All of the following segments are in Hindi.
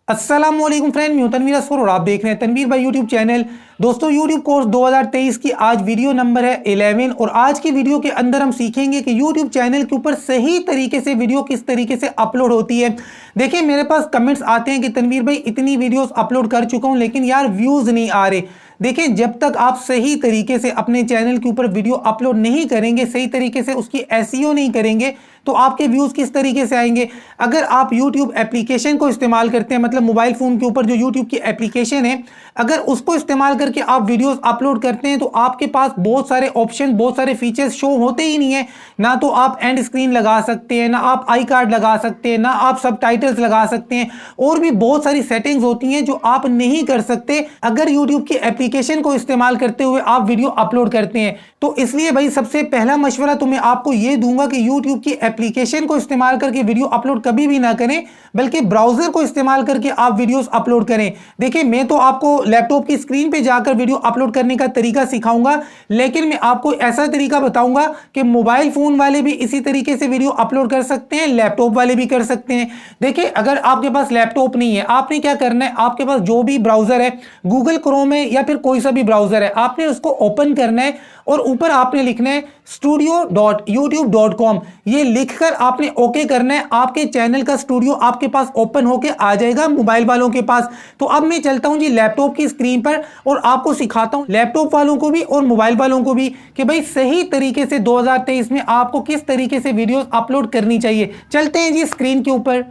अस्सलामुअलैकुम फ्रेंड, मैं हूं तनवीर असफर और आप देख रहे हैं तनवीर भाई यूट्यूब चैनल। दोस्तों, यूट्यूब कोर्स 2023 की आज वीडियो नंबर है 11 और आज की वीडियो के अंदर हम सीखेंगे कि यूट्यूब चैनल के ऊपर सही तरीके से वीडियो किस तरीके से अपलोड होती है। देखिए, मेरे पास कमेंट्स आते हैं कि तनवीर भाई इतनी वीडियोस अपलोड कर चुका हूं लेकिन यार व्यूज नहीं आ रहे। देखिए, जब तक आप सही तरीके से अपने चैनल के ऊपर वीडियो अपलोड नहीं करेंगे, सही तरीके से उसकी एसईओ नहीं करेंगे, तो आपके व्यूज किस तरीके से आएंगे। अगर आप YouTube एप्लीकेशन को इस्तेमाल करते हैं, मतलब मोबाइल फोन के ऊपर जो YouTube की एप्लीकेशन है, अगर उसको इस्तेमाल करके आप वीडियोस अपलोड करते हैं तो आपके पास बहुत सारे ऑप्शन, बहुत सारे फीचर्स शो होते ही नहीं है। ना तो आप एंड स्क्रीन लगा सकते हैं, ना आप आई कार्ड लगा सकते हैं, ना आप सब टाइटल्स लगा सकते हैं, और भी बहुत सारी सेटिंग्स होती हैं जो आप नहीं कर सकते अगर YouTube की एप्लीकेशन को इस्तेमाल करते हुए आप वीडियो अपलोड करते हैं। तो इसलिए भाई सबसे पहला मशवरा तो मैं आपको यह दूंगा कि YouTube की एप्लीकेशन को इस्तेमाल करके वीडियो अपलोड कभी भी ना करें, बल्कि ब्राउजर को इस्तेमाल करके आप वीडियोस अपलोड करें। देखिए, मैं तो आपको लैपटॉप की स्क्रीन पे जाकर वीडियो अपलोड करने का तरीका सिखाऊंगा, लेकिन मैं आपको ऐसा तरीका बताऊंगा कि मोबाइल फोन वाले भी इसी तरीके से वीडियो अपलोड कर सकते हैं, लैपटॉप वाले भी कर सकते हैं। देखिए, अगर आपके पास लैपटॉप नहीं है, आपने क्या करना है, आपके पास जो भी ब्राउजर है, गूगल क्रोम है या फिर कोई सा भी ब्राउजर है, आपने उसको ओपन करना है और ऊपर आपने लिखना है studio.youtube.com। ये लिखकर आपने ओके करना है। आपके चैनल का स्टूडियो आपके पास ओपन होके आ जाएगा मोबाइल वालों के पास। तो अब मैं चलता हूं जी लैपटॉप की स्क्रीन पर और आपको सिखाता हूं, लैपटॉप वालों को भी और मोबाइल वालों को भी, कि भाई सही तरीके से 2023 में आपको किस तरीके से वीडियोस अपलोड करनी चाहिए। चलते हैं जी स्क्रीन के ऊपर।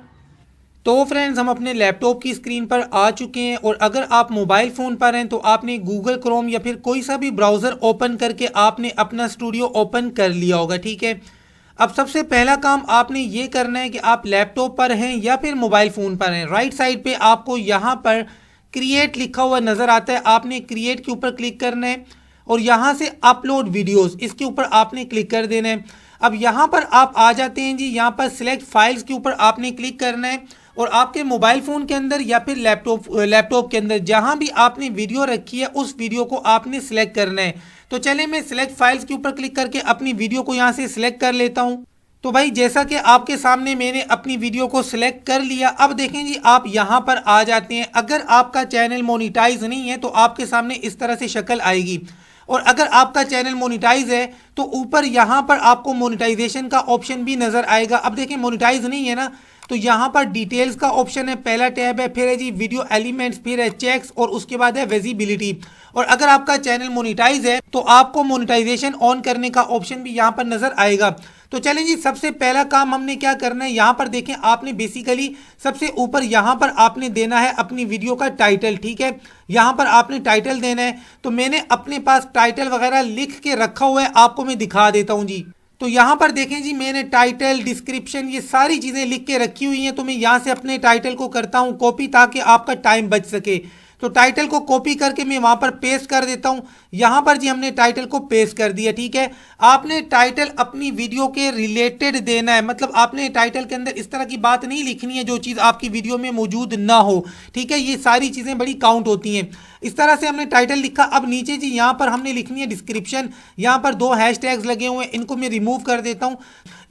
तो फ्रेंड्स, हम अपने लैपटॉप की स्क्रीन पर आ चुके हैं और अगर आप मोबाइल फ़ोन पर हैं तो आपने गूगल क्रोम या फिर कोई सा भी ब्राउज़र ओपन करके आपने अपना स्टूडियो ओपन कर लिया होगा, ठीक है। अब सबसे पहला काम आपने ये करना है कि आप लैपटॉप पर हैं या फिर मोबाइल फ़ोन पर हैं, राइट साइड पे आपको यहाँ पर क्रिएट लिखा हुआ नज़र आता है। आपने क्रिएट के ऊपर क्लिक करना है और यहाँ से अपलोड वीडियोज़, इसके ऊपर आपने क्लिक कर देना है। अब यहाँ पर आप आ जाते हैं जी, यहाँ पर सिलेक्ट फाइल्स के ऊपर आपने क्लिक करना है और आपके मोबाइल फ़ोन के अंदर या फिर लैपटॉप के अंदर जहां भी आपने वीडियो रखी है उस वीडियो को आपने सिलेक्ट करना है। तो चलिए मैं सिलेक्ट फाइल्स के ऊपर क्लिक करके अपनी वीडियो को यहां से सिलेक्ट कर लेता हूं। तो भाई जैसा कि आपके सामने मैंने अपनी वीडियो को सिलेक्ट कर लिया। अब देखें जी, आप यहां पर आ जाते हैं। अगर आपका चैनल मोनिटाइज नहीं है तो आपके सामने इस तरह से शक्ल आएगी, और अगर आपका चैनल मोनिटाइज है तो ऊपर यहां पर आपको मोनिटाइजेशन का ऑप्शन भी नजर आएगा। अब देखिए, मोनिटाइज नहीं है ना, तो यहाँ पर डिटेल्स का ऑप्शन है, पहला टैब है, फिर है जी वीडियो एलिमेंट्स, फिर है चेक्स और उसके बाद है विजिबिलिटी। और अगर आपका चैनल मोनिटाइज है तो आपको मोनिटाइजेशन ऑन करने का ऑप्शन भी यहाँ पर नजर आएगा। तो चलें जी, सबसे पहला काम हमने क्या करना है, यहाँ पर देखें, आपने बेसिकली सबसे ऊपर यहाँ पर आपने देना है अपनी वीडियो का टाइटल, ठीक है। यहाँ पर आपने टाइटल देना है। तो मैंने अपने पास टाइटल वगैरह लिख के रखा हुआ है, आपको मैं दिखा देता हूँ जी। तो यहाँ पर देखें जी, मैंने टाइटल, डिस्क्रिप्शन, ये सारी चीज़ें लिख के रखी हुई हैं। तो मैं यहाँ से अपने टाइटल को करता हूँ कॉपी ताकि आपका टाइम बच सके। तो टाइटल को कॉपी करके मैं वहाँ पर पेस्ट कर देता हूँ। यहाँ पर जी हमने टाइटल को पेस्ट कर दिया, ठीक है। आपने टाइटल अपनी वीडियो के रिलेटेड देना है, मतलब आपने टाइटल के अंदर इस तरह की बात नहीं लिखनी है जो चीज़ आपकी वीडियो में मौजूद ना हो, ठीक है। ये सारी चीज़ें बड़ी काउंट होती हैं। इस तरह से हमने टाइटल लिखा। अब नीचे जी यहाँ पर हमने लिखनी है डिस्क्रिप्शन। यहाँ पर 2 हैशटैग्स लगे हुए हैं, इनको मैं रिमूव कर देता हूँ।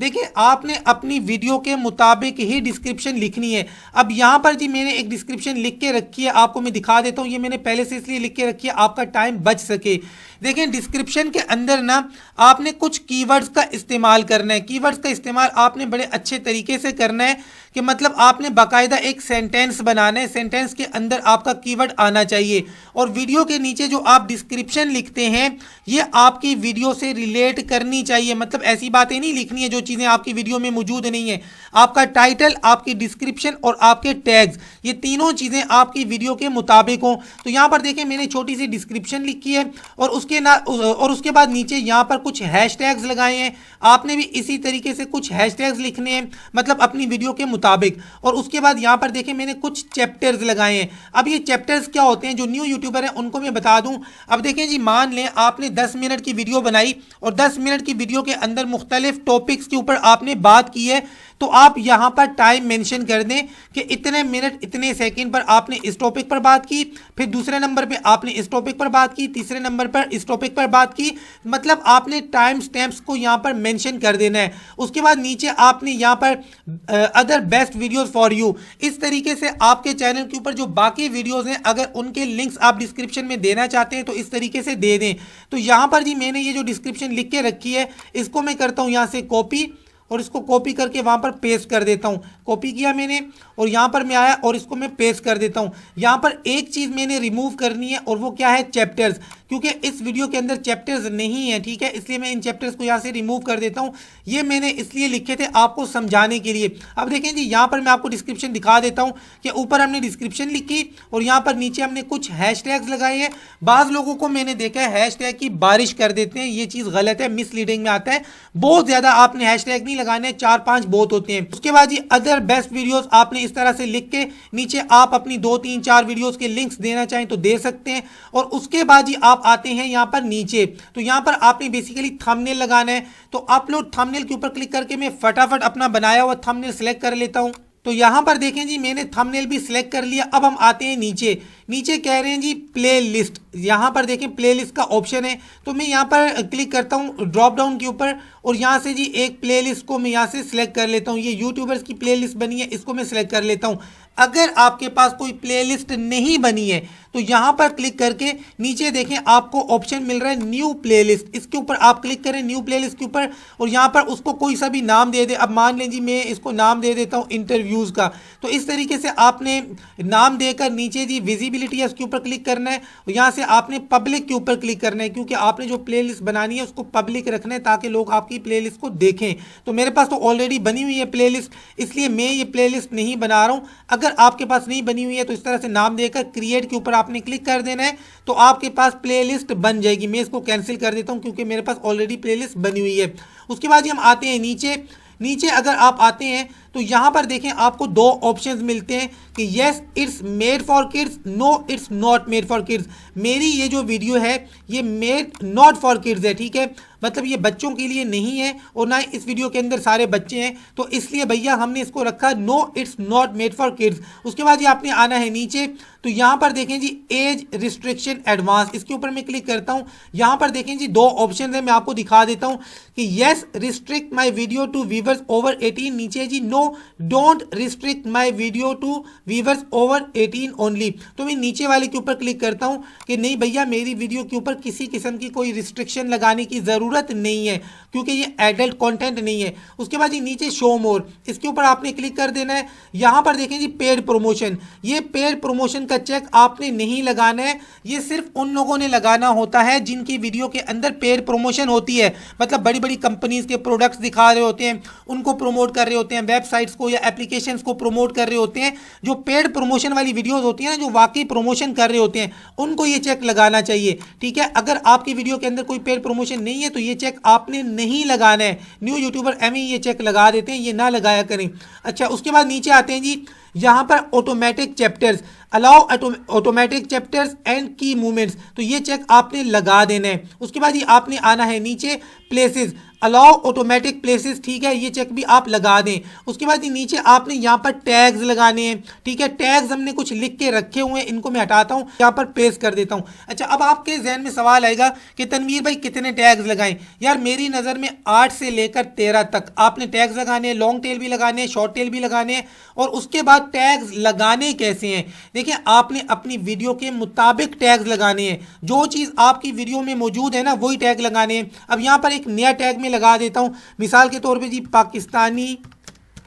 देखिए, आपने अपनी वीडियो के मुताबिक ही डिस्क्रिप्शन लिखनी है। अब यहाँ पर जी मैंने एक डिस्क्रिप्शन लिख के रखी है, आपको मैं दिखा देता हूँ। ये मैंने पहले से इसलिए लिख के रखी है आपका टाइम बच सके। देखिए, डिस्क्रिप्शन के अंदर ना आपने कुछ कीवर्ड्स का इस्तेमाल करना है। कीवर्ड्स का इस्तेमाल आपने बड़े अच्छे तरीके से करना है कि मतलब आपने बाकायदा एक सेंटेंस बनाना है, सेंटेंस के अंदर आपका कीवर्ड आना चाहिए। और वीडियो के नीचे जो आप डिस्क्रिप्शन लिखते हैं ये आपकी वीडियो से रिलेट करनी चाहिए, मतलब ऐसी बातें नहीं लिखनी है जो चीज़ें आपकी वीडियो में मौजूद नहीं है। आपका टाइटल, आपकी डिस्क्रिप्शन और आपके टैग्स, ये तीनों चीज़ें आपकी वीडियो के मुताबिक हों। तो यहाँ पर देखें, मैंने छोटी सी डिस्क्रिप्शन लिखी है और उसके बाद नीचे यहाँ पर कुछ हैशटैग्स लगाए हैं। आपने भी इसी तरीके से कुछ हैशटैग्स लिखने हैं, मतलब अपनी वीडियो के मुताबिक। और उसके बाद यहाँ पर देखें, मैंने कुछ चैप्टर्स लगाए हैं। अब ये चैप्टर्स क्या होते हैं, जो न्यू यूट्यूबर हैं उनको मैं बता दूं। अब देखें जी, मान लें आपने 10 मिनट की वीडियो बनाई और 10 मिनट की वीडियो के अंदर मुख्तलिफ टॉपिक्स के ऊपर आपने बात की है। तो आप यहाँ पर टाइम मेंशन कर दें कि इतने मिनट इतने सेकंड पर आपने इस टॉपिक पर बात की, फिर दूसरे नंबर पे आपने इस टॉपिक पर बात की, तीसरे नंबर पर इस टॉपिक पर बात की, मतलब आपने टाइम स्टैम्प्स को यहाँ पर मेंशन कर देना है। उसके बाद नीचे आपने यहाँ पर other best videos for you, इस तरीके से आपके चैनल के ऊपर जो बाकी वीडियोस हैं अगर उनके लिंक्स आप डिस्क्रिप्शन में देना चाहते हैं तो इस तरीके से दे दें। तो यहाँ पर जी मैंने ये जो डिस्क्रिप्शन लिख के रखी है इसको मैं करता हूँ यहाँ से कॉपी, और इसको कॉपी करके वहाँ पर पेस्ट कर देता हूँ। कॉपी किया मैंने और यहाँ पर मैं आया और इसको मैं पेस्ट कर देता हूँ। यहाँ पर एक चीज़ मैंने रिमूव करनी है और वो क्या है, चैप्टर्स, क्योंकि इस वीडियो के अंदर चैप्टर्स नहीं है, ठीक है, इसलिए मैं इन चैप्टर्स को यहाँ से रिमूव कर देता हूँ। ये मैंने इसलिए लिखे थे आपको समझाने के लिए। अब देखें जी यहाँ पर मैं आपको डिस्क्रिप्शन दिखा देता हूँ कि ऊपर हमने डिस्क्रिप्शन लिखी और यहाँ पर नीचे हमने कुछ हैशटैग्स लगाए हैं। बाज़ लोगों को मैंने देखा है हैशटैग की बारिश कर देते हैं, ये चीज़ गलत है, मिसलीडिंग में आता है। बहुत ज़्यादा आपने हैशटैग नहीं लगाने, 4-5 बहुत होते हैं। उसके बाद ये अदर बेस्ट वीडियोस आपने इस तरह से लिख के नीचे आप अपनी 2-3-4 वीडियोस के लिंक्स देना चाहें तो दे सकते हैं। और उसके बाद जी आप आते हैं यहाँ पर नीचे, तो यहाँ पर आपने बेसिकली थंबनेल लगाना है। तो अपलोड थंबनेल के ऊपर क्लिक करके मैं फटाफट अपना बनाया हुआ थंबनेल सेलेक्ट कर लेता हूँ। तो यहाँ पर देखें जी मैंने थंबनेल भी सिलेक्ट कर लिया। अब हम आते हैं नीचे, नीचे कह रहे हैं जी प्ले लिस्ट, यहाँ पर देखें प्ले लिस्ट का ऑप्शन है। तो मैं यहाँ पर क्लिक करता हूँ ड्रॉप डाउन के ऊपर और यहाँ से जी एक प्ले लिस्ट को मैं यहाँ से सिलेक्ट कर लेता हूँ। ये यूट्यूबर्स की प्ले लिस्ट बनी है, इसको मैं सिलेक्ट कर लेता हूँ। अगर आपके पास कोई प्लेलिस्ट नहीं बनी है तो यहाँ पर क्लिक करके नीचे देखें आपको ऑप्शन मिल रहा है न्यू प्लेलिस्ट, इसके ऊपर आप क्लिक करें न्यू प्लेलिस्ट के ऊपर और यहाँ पर उसको कोई सा भी नाम दे दे। अब मान लीजिए मैं इसको नाम दे देता हूँ इंटरव्यूज़ का। तो इस तरीके से आपने नाम देकर नीचे जी विजिबिलिटी है उसके ऊपर क्लिक करना है और यहाँ से आपने पब्लिक के ऊपर क्लिक करना है, क्योंकि आपने जो प्ले बनानी है उसको पब्लिक रखना है ताकि लोग आपकी प्ले को देखें। तो मेरे पास तो ऑलरेडी बनी हुई है प्ले इसलिए मैं ये प्ले नहीं बना रहा हूँ। अगर आपके पास नहीं बनी हुई है तो इस तरह से नाम देकर क्रिएट के ऊपर आपने क्लिक कर देना है, तो आपके पास प्लेलिस्ट बन जाएगी। मैं इसको कैंसिल कर देता हूं क्योंकि मेरे पास ऑलरेडी प्लेलिस्ट बनी हुई है। उसके बाद हम आते हैं नीचे, नीचे अगर आप आते हैं तो यहाँ पर देखें आपको 2 ऑप्शंस मिलते हैं कि yes it's made for kids, no it's not made for kids. मेरी ये जो वीडियो है ये मेड नॉट फॉर किड्स है, ठीक है, मतलब ये बच्चों के लिए नहीं है और ना इस वीडियो के अंदर सारे बच्चे हैं, तो इसलिए भैया हमने इसको रखा no it's not made for kids. उसके बाद ये आपने आना है नीचे, तो यहाँ पर देखें जी एज रिस्ट्रिक्शन एडवांस, इसके ऊपर मैं क्लिक करता हूँ। यहाँ पर देखें जी 2 ऑप्शन है, मैं आपको दिखा देता हूँ कि yes restrict my video to viewers over 18, नीचे जी no don't restrict my video to viewers over 18 only. तो मैं नीचे वाले के ऊपर क्लिक करता हूँ कि नहीं भैया मेरी वीडियो के ऊपर किसी किस्म की कोई रिस्ट्रिक्शन लगाने की ज़रूरत नहीं है क्योंकि ये एडल्ट कंटेंट नहीं है। उसके बाद ये नीचे शो मोर, इसके ऊपर आपने क्लिक कर देना है। यहाँ पर देखें जी पेड प्रमोशन, ये पेड प्रमोशन का चेक आपने नहीं लगाना है, ये सिर्फ उन लोगों ने लगाना होता है जिनकी वीडियो के अंदर पेड प्रमोशन होती है, मतलब बड़ी बड़ी कंपनीज के प्रोडक्ट्स दिखा रहे होते हैं, उनको प्रमोट कर रहे होते हैं, वेबसाइट्स को या एप्लीकेशंस को प्रमोट कर रहे होते हैं। जो पेड प्रमोशन वाली वीडियोस होती हैं ना, जो वाकई प्रमोशन कर रहे होते हैं, उनको ये चेक लगाना चाहिए, ठीक है। अगर आपकी वीडियो के अंदर कोई पेड प्रमोशन नहीं है तो ये चेक आपने नहीं लगाना है। न्यू यूट्यूबर एम ये चेक लगा देते हैं, ये ना लगाया करें। अच्छा, उसके बाद नीचे आते हैं जी, यहाँ पर automatic chapters, allow automatic chapters and की मूवमेंट्स, तो ये चेक आपने लगा देना है। उसके बाद ये आपने आना है नीचे प्लेसेस, अलाउ ऑटोमेटिक प्लेसेस, ठीक है, ये चेक भी आप लगा दें। उसके बाद नीचे आपने यहाँ पर टैग्स लगाने हैं, ठीक है, टैग्स हमने कुछ लिख के रखे हुए हैं, इनको मैं हटाता हूँ, यहाँ पर पेस्ट कर देता हूँ। अच्छा, अब आपके जहन में सवाल आएगा कि तनवीर भाई कितने टैग्स लगाएं। यार मेरी नज़र में 8 से लेकर 13 तक आपने टैग्स लगाने हैं, लॉन्ग टेल भी लगाने हैं, शॉर्ट टेल भी लगाने हैं। और उसके बाद टैग्स लगाने कैसे हैं, देखिए आपने अपनी वीडियो के मुताबिक टैग्स लगाने हैं, जो चीज़ आपकी वीडियो में मौजूद है ना वही टैग लगाने हैं। अब यहाँ पर एक नया टैग में लगा देता हूं, मिसाल के तौर पे जी पाकिस्तानी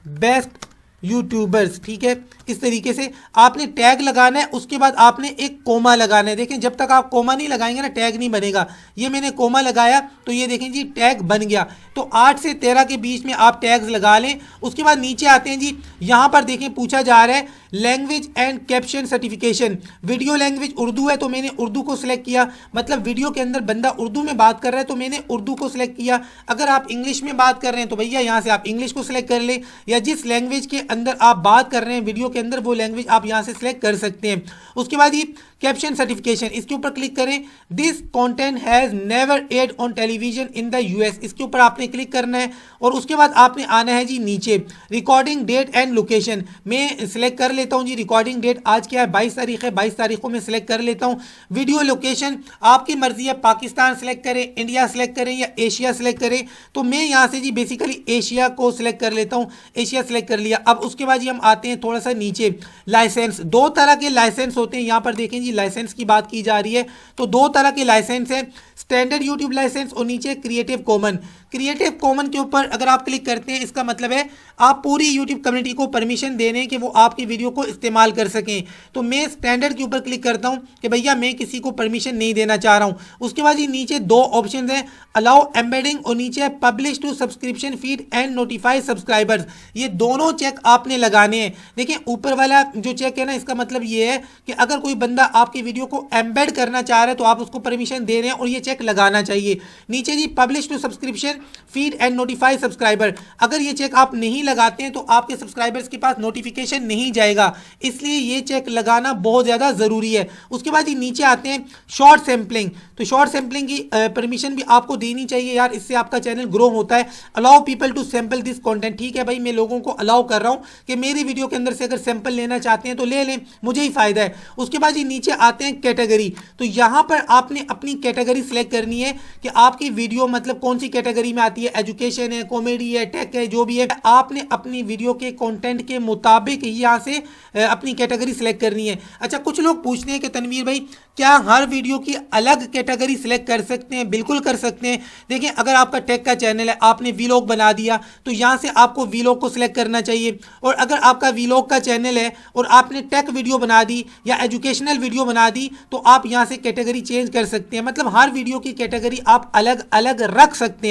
बेस्ट यूट्यूबर्स, ठीक है, इस तरीके से आपने टैग लगाना है। उसके बाद आपने एक कोमा लगाना है। देखें जब तक आप कोमा नहीं लगाएंगे ना टैग नहीं बनेगा। ये मैंने कोमा लगाया तो ये देखें जी टैग बन गया। तो 8 से 13 के बीच में आप टैग्स लगा लें। उसके बाद नीचे आते हैं जी, यहाँ पर देखें पूछा जा रहा है language and caption certification. Video language Urdu है तो मैंने उर्दू को सिलेक्ट किया, मतलब वीडियो के अंदर बंदा उर्दू में बात कर रहा है तो मैंने उर्दू को सिलेक्ट किया। अगर आप इंग्लिश में बात कर रहे हैं तो भैया यहाँ से आप इंग्लिश को सिलेक्ट कर लें, या जिस लैंग्वेज के अंदर आप बात कर रहे हैं वीडियो के अंदर, वो लैंग्वेज आप यहाँ से सिलेक्ट कर सकते हैं। उसके बाद ये कैप्शन सर्टिफिकेशन, इसके ऊपर क्लिक करें। This content has never aired on television in the US, इसके ऊपर आपने क्लिक करना है। और उसके बाद आपने आना है जी नीचे रिकॉर्डिंग डेट एंड लोकेशन, मैं सिलेक्ट कर लेता हूं जी रिकॉर्डिंग डेट, आज क्या है 22 तारीख है, 22 तारीख को मैं सिलेक्ट कर लेता हूं। वीडियो लोकेशन आपकी मर्जी है, पाकिस्तान सिलेक्ट करें, इंडिया सिलेक्ट करें या एशिया सिलेक्ट करें, तो मैं यहाँ से जी बेसिकली एशिया को सिलेक्ट कर लेता हूँ, एशिया सिलेक्ट कर लिया। अब उसके बाद जी हम आते हैं थोड़ा सा नीचे, लाइसेंस, दो तरह के लाइसेंस होते हैं, यहाँ पर देखें जी लाइसेंस की बात की जा रही है, तो दो तरह के लाइसेंस है, स्टैंडर्ड यूट्यूब लाइसेंस और नीचे क्रिएटिव कॉमन। क्रिएटिव कॉमन के ऊपर अगर आप क्लिक करते हैं, इसका मतलब है आप पूरी यूट्यूब कम्युनिटी को परमिशन दे रहे हैं कि वो आपकी वीडियो को इस्तेमाल कर सकें। तो मैं स्टैंडर्ड के ऊपर क्लिक करता हूं कि भैया मैं किसी को परमिशन नहीं देना चाह रहा हूं। उसके बाद ये नीचे दो ऑप्शन हैं, अलाउ एम्बेडिंग और नीचे publish to subscription feed and notify subscribers, ये दोनों चेक आपने लगाने हैं। देखिए ऊपर वाला जो चेक है ना, इसका मतलब ये है कि अगर कोई बंदा आपकी वीडियो को एम्बेड करना चाह रहा है तो आप उसको परमिशन दे रहे हैं और ये चेक लगाना चाहिए। नीचे जी publish to subscription feed and notify subscriber, अगर ये चेक आप नहीं लगाते हैं तो आपके सब्सक्राइबर्स के पास नोटिफिकेशन नहीं जाएगा, इसलिए ये चेक लगाना बहुत ज़्यादा ज़रूरी है। उसके बाद ये नीचे आते हैं शॉर्ट सैम्पलिंग, तो शॉर्ट सैम्पलिंग की परमिशन भी आपको देनी चाहिए यार, इससे आपका चैनल ग्रो होता है। Allow people to sample this content, ठीक है भाई मैं लोगों को अलाउ कर रहा हूँ कि मेरी वीडियो के अंदर से अगर सैंपल लेना चाहते हैं तो ले लें, मुझे ही फायदा है। उसके बाद ये नीचे आते हैं कैटेगरी, तो यहाँ पर आपने अपनी कैटेगरी सिलेक्ट करनी है कि आपकी वीडियो मतलब कौन सी कैटेगरी में आती है, एजुकेशन है, कॉमेडी है, टेक है, जो भी है, आपने अपनी वीडियो के कंटेंट के मुताबिक यहाँ से अपनी कैटेगरी सिलेक्ट करनी है। अच्छा, कुछ लोग पूछते हैं कि तनवीर भाई क्या हर वीडियो की अलग कैटेगरी सिलेक्ट कर सकते हैं? बिल्कुल कर सकते हैं। देखिए अगर आपका टेक का चैनल है, आपने वीलॉग बना दिया तो यहाँ से आपको वीलॉग को सिलेक्ट करना चाहिए। और अगर आपका वीलॉग का चैनल है और आपने टेक वीडियो बना दी या एजुकेशनल वीडियो बना दी तो आप यहाँ से कैटेगरी चेंज कर सकते हैं। मतलब हर वीडियो की कैटेगरी आप अलग अलग रख सकते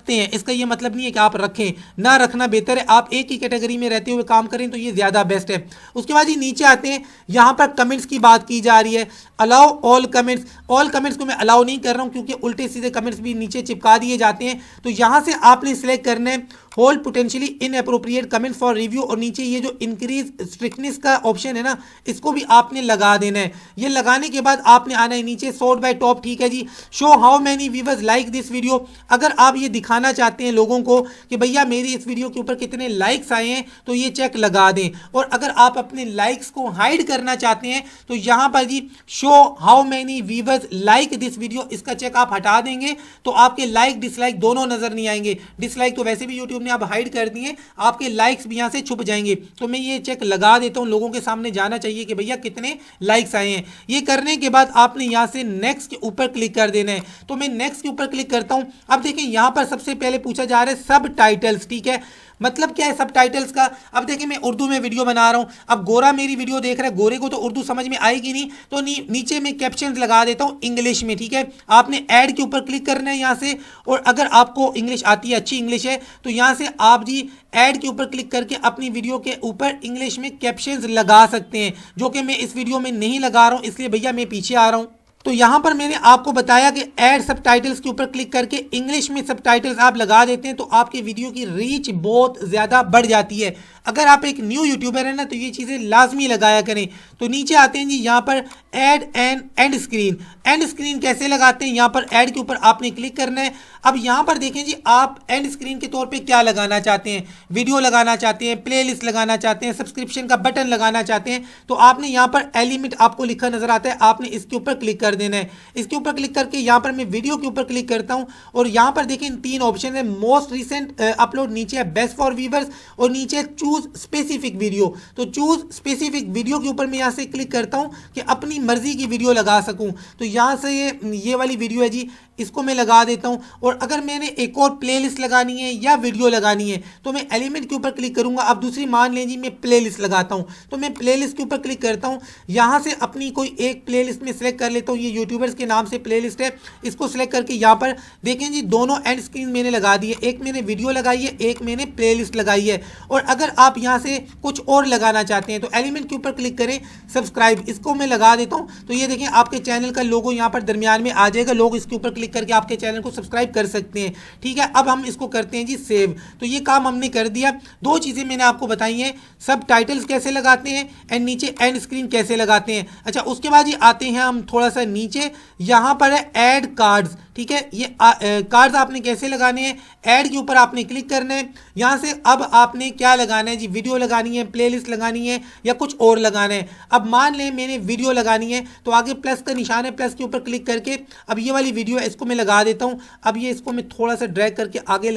हैं, इसका ये मतलब नहीं है कि आप रखें, ना रखना बेहतर है, आप एक ही कैटेगरी में रहते हुए काम करें तो ये ज़्यादा बेस्ट है। उसके बाद ये नीचे आते हैं, यहाँ पर कमेंट्स की बात की जा रही है, allow all comments. All comments को मैं अलाउ नहीं कर रहा हूँ क्योंकि उल्टे सीधे कमेंट्स भी नीचे चिपका दिए जाते हैं, तो यहाँ से आपने सिलेक्ट करना है hold potentially inappropriate comment for review, और नीचे ये जो इंक्रीज स्ट्रिक्टनेस का ऑप्शन है ना, इसको भी आपने लगा देना है। ये लगाने के बाद आपने आना है नीचे सॉर्ट बाय टॉप, ठीक है जी, show how many viewers like this video. अगर आप ये दिखाना चाहते हैं लोगों को कि भैया मेरी इस वीडियो के ऊपर कितने लाइक्स आए हैं तो ये चेक लगा दें। और अगर आप अपने लाइक्स को हाइड करना चाहते हैं तो यहाँ पर जी show how many viewers like this video, इसका चेक आप हटा देंगे तो आपके लाइक डिसलाइक दोनों नजर नहीं आएंगे। डिसलाइक तो वैसे भी यूट्यूब ने आप हाइड कर दिए, आपके लाइक्स भी यहां से छुप जाएंगे। तो मैं ये चेक लगा देता हूं, लोगों के सामने जाना चाहिए कि भैया कितने लाइक्स आए हैं। ये करने के बाद आपने यहां से नेक्स्ट के ऊपर क्लिक कर देना है, तो मैं नेक्स्ट के ऊपर क्लिक करता हूं। अब देखिए यहां पर सबसे पहले पूछा जा रहा है सब टाइटल्स, ठीक है, मतलब क्या है सब टाइटल्स का। अब देखिए मैं उर्दू में वीडियो बना रहा हूं, अब गोरा मेरी वीडियो देख रहा है, गोरे को तो उर्दू समझ में आएगी नहीं, तो नीचे में कैप्शंस लगा देता हूं इंग्लिश में, ठीक है। आपने ऐड के ऊपर क्लिक करना है यहां से, और अगर आपको इंग्लिश आती है, अच्छी इंग्लिश है, तो यहां से आप जी ऐड के ऊपर क्लिक करके अपनी वीडियो के ऊपर इंग्लिश में कैप्शंस लगा सकते हैं, जो कि मैं इस वीडियो में नहीं लगा रहा हूं, इसलिए भैया मैं पीछे आ रहा हूं। तो यहां पर मैंने आपको बताया कि ऐड सबटाइटल्स के ऊपर क्लिक करके इंग्लिश में सबटाइटल्स आप लगा देते हैं तो आपके वीडियो की रीच बहुत ज़्यादा बढ़ जाती है। अगर आप एक न्यू यूट्यूबर है ना तो ये चीज़ें लाजमी लगाया करें। तो नीचे आते हैं जी यहाँ पर add and and screen. And screen कैसे लगाते हैं, यहाँ पर ऐड के ऊपर आपने क्लिक करना है। अब यहाँ पर देखें जी आप एंड स्क्रीन के तौर पे क्या लगाना चाहते हैं, वीडियो लगाना चाहते हैं, प्लेलिस्ट लगाना चाहते हैं, सब्सक्रिप्शन का बटन लगाना चाहते हैं, तो आपने यहाँ पर एलिमेंट आपको लिखा नजर आता है, आपने इसके ऊपर क्लिक कर देना है। इसके ऊपर क्लिक करके यहाँ पर मैं वीडियो के ऊपर क्लिक करता हूँ और यहाँ पर देखें तीन ऑप्शन है, मोस्ट रिसेंट अपलोड, नीचे है बेस्ट फॉर व्यूअर्स और नीचे चूज स्पेसिफिक वीडियो। तो चूज स्पेसिफिक वीडियो के ऊपर मैं यहाँ से क्लिक करता हूँ कि अपनी मर्जी की वीडियो लगा सकूँ। तो यहाँ से ये वाली वीडियो है जी, इसको मैं लगा देता हूं। और अगर मैंने एक और प्लेलिस्ट लगानी है या वीडियो लगानी है तो मैं एलिमेंट के ऊपर क्लिक करूंगा। अब दूसरी मान लें जी मैं प्लेलिस्ट लगाता हूं, तो मैं प्लेलिस्ट के ऊपर क्लिक करता हूं, यहां से अपनी कोई एक प्लेलिस्ट में सिलेक्ट कर लेता हूं। ये यूट्यूबर्स के नाम से प्लेलिस्ट है, इसको सिलेक्ट करके यहाँ पर देखें जी दोनों एंड स्क्रीन मैंने लगा दी है, एक मैंने वीडियो लगाई है, एक मैंने प्लेलिस्ट लगाई है। और अगर आप यहाँ से कुछ और लगाना चाहते हैं तो एलिमेंट के ऊपर क्लिक करें, सब्सक्राइब, इसको मैं लगा देता हूँ। तो ये देखें आपके चैनल का लोगो यहाँ पर दरमियान में आ जाएगा, लोग इसके ऊपर क्लिक क्लिक करके आपके चैनल को सब्सक्राइब कर सकते हैं। ठीक है, अब हम इसको करते हैं जी सेव। तो ये काम हमने कर दिया। दो चीज़ें मैंने आपको बताई हैं, सब टाइटल्स कैसे लगाते हैं एंड नीचे एंड स्क्रीन कैसे लगाते हैं। अच्छा, उसके बाद ये आते हैं हम थोड़ा सा नीचे, यहाँ पर है ऐड कार्ड्स। ठीक है, ये कार्ड्स आपने कैसे लगाने हैं, ऐड के ऊपर आपने क्लिक करना है। यहाँ से अब आपने क्या लगाना है जी, वीडियो लगानी है, प्लेलिस्ट लगानी है या कुछ और लगाना है। अब मान लें मैंने वीडियो लगानी है तो आगे प्लस का निशान है, प्लस के ऊपर क्लिक करके अब ये वाली वीडियो है इसको मैं लगा देता हूँ। अब ये इसको मैं थोड़ा सा ड्रैग करके आगे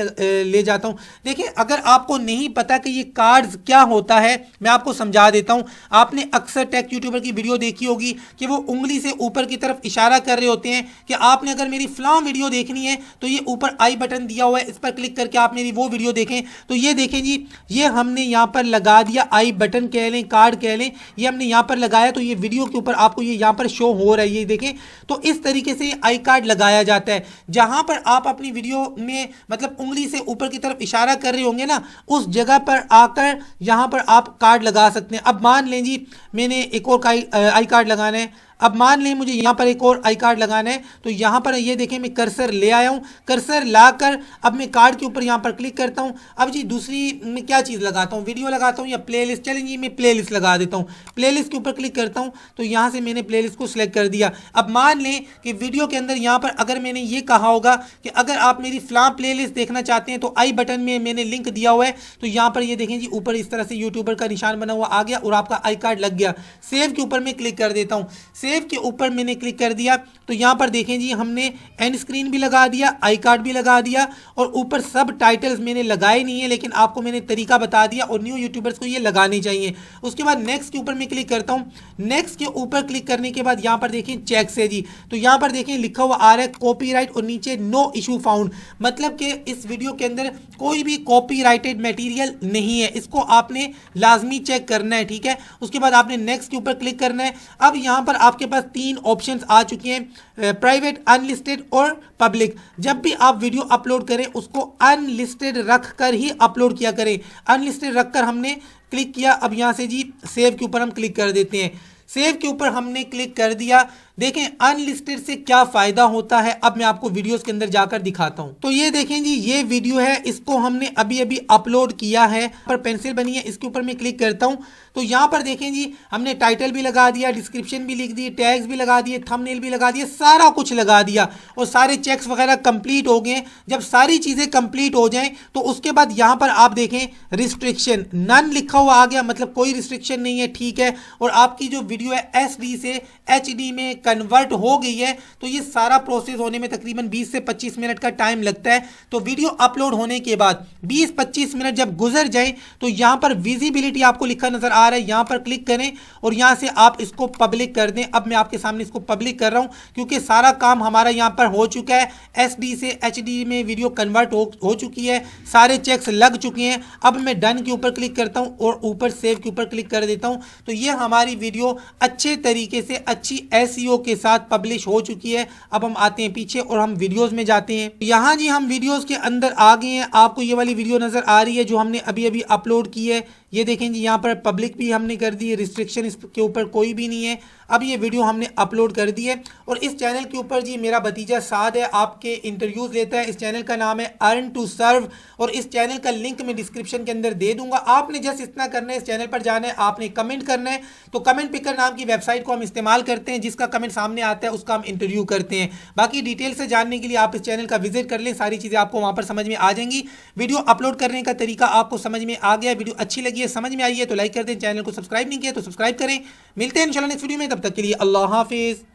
ले जाता हूँ। देखिए, अगर आपको नहीं पता कि ये कार्ड्स क्या होता है, मैं आपको समझा देता हूँ। आपने अक्सर टेक यूट्यूबर की वीडियो देखी होगी कि वो उंगली से ऊपर की तरफ इशारा कर रहे होते हैं कि आपने अगर मेरी फलां वीडियो देखनी है तो ये ऊपर आई बटन दिया हुआ है, इस पर क्लिक करके आप मेरी वो वीडियो देखें। तो ये देखें जी, ये हमने यहाँ पर लगा दिया, आई बटन कह लें, कार्ड कह लें, ये हमने यहाँ पर लगाया। तो ये वीडियो के ऊपर आपको ये यहाँ पर शो हो रहा है, ये देखें। तो इस तरीके से आई कार्ड लगाया जाता है। जहां पर आप अपनी वीडियो में मतलब उंगली से ऊपर की तरफ इशारा कर रहे होंगे ना, उस जगह पर आकर यहां पर आप कार्ड लगा सकते हैं। अब मान लें जी मैंने एक और आई कार्ड लगाना है। अब मान लें मुझे यहाँ पर एक और आई कार्ड लगाना है, तो यहाँ पर ये देखें मैं कर्सर ले आया हूँ। कर्सर लाकर अब मैं कार्ड के ऊपर यहाँ पर क्लिक करता हूँ। अब जी दूसरी मैं क्या चीज़ लगाता हूँ, वीडियो लगाता हूँ या प्लेलिस्ट। चलें जी, मैं प्लेलिस्ट लगा देता हूँ। प्लेलिस्ट के ऊपर क्लिक करता हूँ तो यहाँ से मैंने प्लेलिस्ट को सिलेक्ट कर दिया। अब मान लें कि वीडियो के अंदर यहाँ पर अगर मैंने ये कहा होगा कि अगर आप मेरी फलां प्लेलिस्ट देखना चाहते हैं तो आई बटन में मैंने लिंक दिया हुआ है। तो यहाँ पर ये देखें जी, ऊपर इस तरह से यूट्यूबर का निशान बना हुआ आ गया और आपका आई कार्ड लग गया। सेव के ऊपर मैं क्लिक कर देता हूँ। सेव के ऊपर मैंने क्लिक कर दिया तो यहाँ पर देखें जी, हमने एंड स्क्रीन भी लगा दिया, आई कार्ड भी लगा दिया और ऊपर सब टाइटल्स मैंने लगाए नहीं है, लेकिन आपको मैंने तरीका बता दिया और न्यू यूट्यूबर्स को ये लगाने चाहिए। उसके बाद नेक्स्ट के ऊपर मैं क्लिक करता हूँ। नेक्स्ट के ऊपर क्लिक करने के बाद यहाँ पर देखें चेक से जी, तो यहाँ पर देखें लिखा हुआ आ रहा है कॉपीराइट और नीचे नो इशू फाउंड, मतलब कि इस वीडियो के अंदर कोई भी कॉपीराइटेड मटेरियल नहीं है। इसको आपने लाजमी चेक करना है। ठीक है, उसके बाद आपने नेक्स्ट के ऊपर क्लिक करना है। अब यहाँ पर आपके पास तीन ऑप्शंस आ चुके हैं, प्राइवेट, अनलिस्टेड और पब्लिक। जब भी आप वीडियो अपलोड करें उसको अनलिस्टेड रख कर ही अपलोड किया करें। अनलिस्टेड रखकर हमने क्लिक किया। अब यहाँ से जी सेव के ऊपर हम क्लिक कर देते हैं। सेव के ऊपर हमने क्लिक कर दिया। देखें अनलिस्टेड से क्या फायदा होता है, अब मैं आपको वीडियोस के अंदर जाकर दिखाता हूं। तो ये देखें जी, ये वीडियो है, इसको हमने अभी अभी अपलोड किया है। पर पेंसिल बनी है, इसके ऊपर मैं क्लिक करता हूं तो यहाँ पर देखें जी, हमने टाइटल भी लगा दिया, डिस्क्रिप्शन भी लिख दी, टैग्स भी लगा दिए, थंबनेल भी लगा दिए, सारा कुछ लगा दिया और सारे चेक्स वगैरह कंप्लीट हो गए। जब सारी चीजें कंप्लीट हो जाएं तो उसके बाद यहाँ पर आप देखें रिस्ट्रिक्शन नन लिखा हुआ आ गया, मतलब कोई रिस्ट्रिक्शन नहीं है। ठीक है, और आपकी जो वीडियो है SD से HD में कन्वर्ट हो गई है। तो ये सारा प्रोसेस होने में तकरीबन 20 से 25 मिनट का टाइम लगता है। तो वीडियो अपलोड होने के बाद 20-25 मिनट जब गुजर जाए तो यहाँ पर विजिबिलिटी आपको लिखा नजर आ रहा है, यहाँ पर क्लिक करें और यहाँ से आप इसको पब्लिक कर दें। अब मैं आपके सामने इसको पब्लिक कर रहा हूँ क्योंकि सारा काम हमारा यहाँ पर हो चुका है। SD से HD में वीडियो कन्वर्ट हो चुकी है, सारे चेक्स लग चुके हैं। अब मैं डन के ऊपर क्लिक करता हूँ और ऊपर सेव के ऊपर क्लिक कर देता हूँ। तो ये हमारी वीडियो अच्छे तरीके से अच्छी SEO के साथ पब्लिश हो चुकी है। अब हम आते हैं पीछे और हम वीडियोस में जाते हैं। यहाँ जी हम वीडियोस के अंदर आ गए हैं। आपको ये वाली वीडियो नजर आ रही है जो हमने अभी अभी अपलोड की है। ये देखें जी, यहाँ पर पब्लिक भी हमने कर दी है, रिस्ट्रिक्शन इसके ऊपर कोई भी नहीं है। अब ये वीडियो हमने अपलोड कर दी है और इस चैनल के ऊपर जी मेरा भतीजा साद है, आपके इंटरव्यूज लेता है। इस चैनल का नाम है अर्न टू सर्व और इस चैनल का लिंक मैं डिस्क्रिप्शन के अंदर दे दूंगा। आपने जस्ट इतना करना है, इस चैनल पर जाना है, आपने कमेंट करना है। तो कमेंट पिकर नाम की वेबसाइट को हम इस्तेमाल करते हैं, जिसका कमेंट सामने आता है उसका हम इंटरव्यू करते हैं। बाकी डिटेल से जानने के लिए आप इस चैनल का विजिट कर लें, सारी चीज़ें आपको वहाँ पर समझ में आ जाएंगी। वीडियो अपलोड करने का तरीका आपको समझ में आ गया, वीडियो अच्छी लगी है, समझ में आई है तो लाइक कर दें। चैनल को सब्सक्राइब नहीं किया तो सब्सक्राइब करें। मिलते हैं इंशाल्लाह नेक्स्ट वीडियो में, तब तक के लिए अल्लाह हाफिज़।